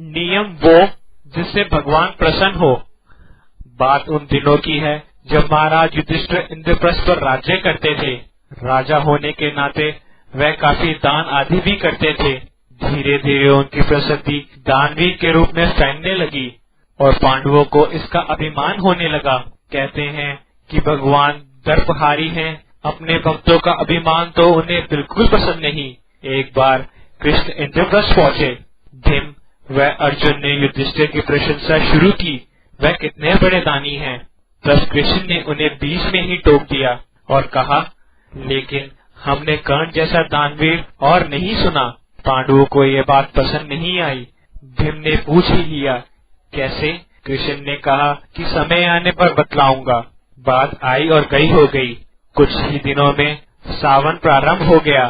नियम वो जिससे भगवान प्रसन्न हो। बात उन दिनों की है जब महाराज युधिष्ठिर इंद्रप्रस्थ पर राज्य करते थे। राजा होने के नाते वह काफी दान आदि भी करते थे। धीरे धीरे उनकी प्रसिद्धि दानवीर के रूप में फैलने लगी और पांडवों को इसका अभिमान होने लगा। कहते हैं कि भगवान दर्पहारी हैं, अपने भक्तों का अभिमान तो उन्हें बिल्कुल पसंद नहीं। एक बार कृष्ण इंद्रप्रस्थ पहुँचे। भीम व अर्जुन ने युधिष्ठिर की प्रशंसा शुरू की, वह कितने बड़े दानी हैं। तब कृष्ण ने उन्हें बीच में ही टोक दिया और कहा, लेकिन हमने कर्ण जैसा दानवीर और नहीं सुना। पांडवों को ये बात पसंद नहीं आई। भीम ने पूछ ही लिया, कैसे? कृष्ण ने कहा कि समय आने पर बतलाऊंगा। बात आई और गई हो गई। कुछ ही दिनों में सावन प्रारंभ हो गया।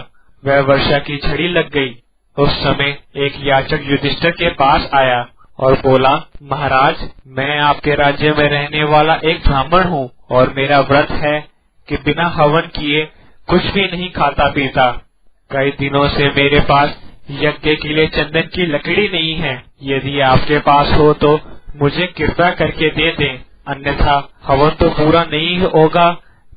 वह वर्षा की झड़ी लग गई। उस समय एक याचक युधिष्ठिर के पास आया और बोला, महाराज, मैं आपके राज्य में रहने वाला एक ब्राह्मण हूँ और मेरा व्रत है कि बिना हवन किए कुछ भी नहीं खाता पीता। कई दिनों से मेरे पास यज्ञ के लिए चंदन की लकड़ी नहीं है। यदि आपके पास हो तो मुझे कृपा करके दे दें, अन्यथा हवन तो पूरा नहीं होगा,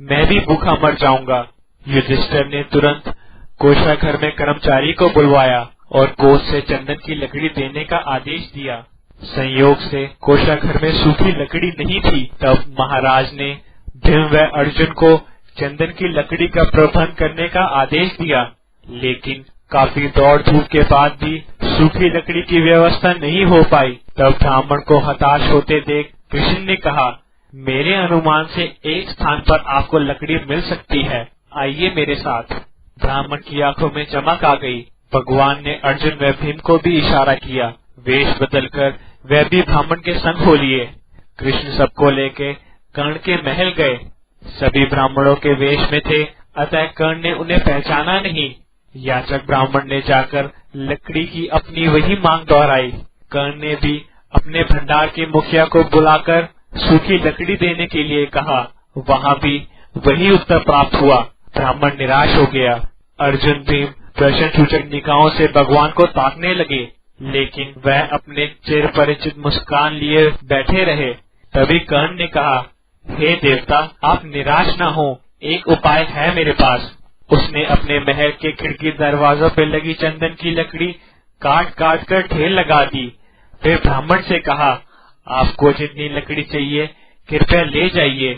मैं भी भूखा मर जाऊंगा। युधिष्ठिर ने तुरंत कोषाघर में कर्मचारी को बुलवाया और कोष से चंदन की लकड़ी देने का आदेश दिया। संयोग से कोषाघर में सूखी लकड़ी नहीं थी। तब महाराज ने भीम व अर्जुन को चंदन की लकड़ी का प्रबंध करने का आदेश दिया, लेकिन काफी दौड़ धूप के बाद भी सूखी लकड़ी की व्यवस्था नहीं हो पाई। तब ब्राह्मण को हताश होते देख कृष्ण ने कहा, मेरे अनुमान से एक स्थान पर आपको लकड़ी मिल सकती है, आइए मेरे साथ। ब्राह्मण की आंखों में चमक आ गई। भगवान ने अर्जुन व भीम को भी इशारा किया। वेश बदलकर वे भी ब्राह्मण के संग हो लिए। कृष्ण सबको लेके कर्ण के महल गए। सभी ब्राह्मणों के वेश में थे, अतः कर्ण ने उन्हें पहचाना नहीं। याचक ब्राह्मण ने जाकर लकड़ी की अपनी वही मांग दोहराई। कर्ण ने भी अपने भंडार के मुखिया को बुलाकर सूखी लकड़ी देने के लिए कहा। वहाँ भी वही उत्तर प्राप्त हुआ। ब्राह्मण निराश हो गया। अर्जुन भीम प्रश्न सूचक निगाहों से भगवान को ताकने लगे, लेकिन वह अपने चिर परिचित मुस्कान लिए बैठे रहे। तभी कर्ण ने कहा, हे देवता, आप निराश न हो, एक उपाय है मेरे पास। उसने अपने महल के खिड़की दरवाजों पर लगी चंदन की लकड़ी काट काट कर ढेर लगा दी। फिर ब्राह्मण से कहा, आपको जितनी लकड़ी चाहिए कृपया ले जाइए।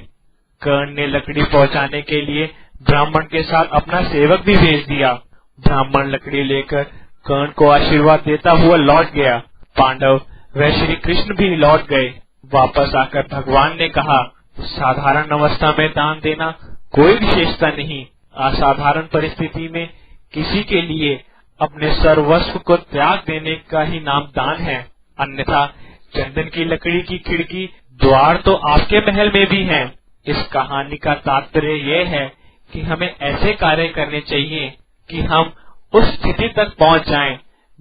कर्ण ने लकड़ी पहुंचाने के लिए ब्राह्मण के साथ अपना सेवक भी भेज दिया। ब्राह्मण लकड़ी लेकर कर्ण को आशीर्वाद देता हुआ लौट गया। पांडव व श्री कृष्ण भी लौट गए। वापस आकर भगवान ने कहा, साधारण अवस्था में दान देना कोई विशेषता नहीं। असाधारण परिस्थिति में किसी के लिए अपने सर्वस्व को त्याग देने का ही नाम दान है। अन्यथा चंदन की लकड़ी की खिड़की द्वार तो आपके महल में भी है। इस कहानी का तात्पर्य यह है कि हमें ऐसे कार्य करने चाहिए कि हम उस स्थिति तक पहुंच जाएं,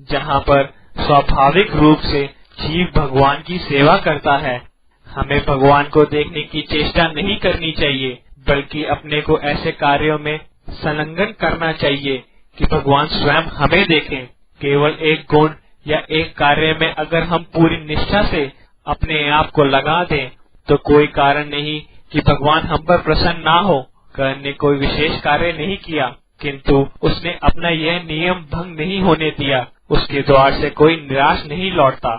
जहां पर स्वाभाविक रूप से जीव भगवान की सेवा करता है। हमें भगवान को देखने की चेष्टा नहीं करनी चाहिए, बल्कि अपने को ऐसे कार्यों में संलग्न करना चाहिए कि भगवान स्वयं हमें देखें। केवल एक गुण या एक कार्य में अगर हम पूरी निष्ठा से अपने आप को लगा दें, तो कोई कारण नहीं कि भगवान हम पर प्रसन्न ना हो। कर्ण ने कोई विशेष कार्य नहीं किया, किंतु उसने अपना यह नियम भंग नहीं होने दिया। उसके द्वार से कोई निराश नहीं लौटता।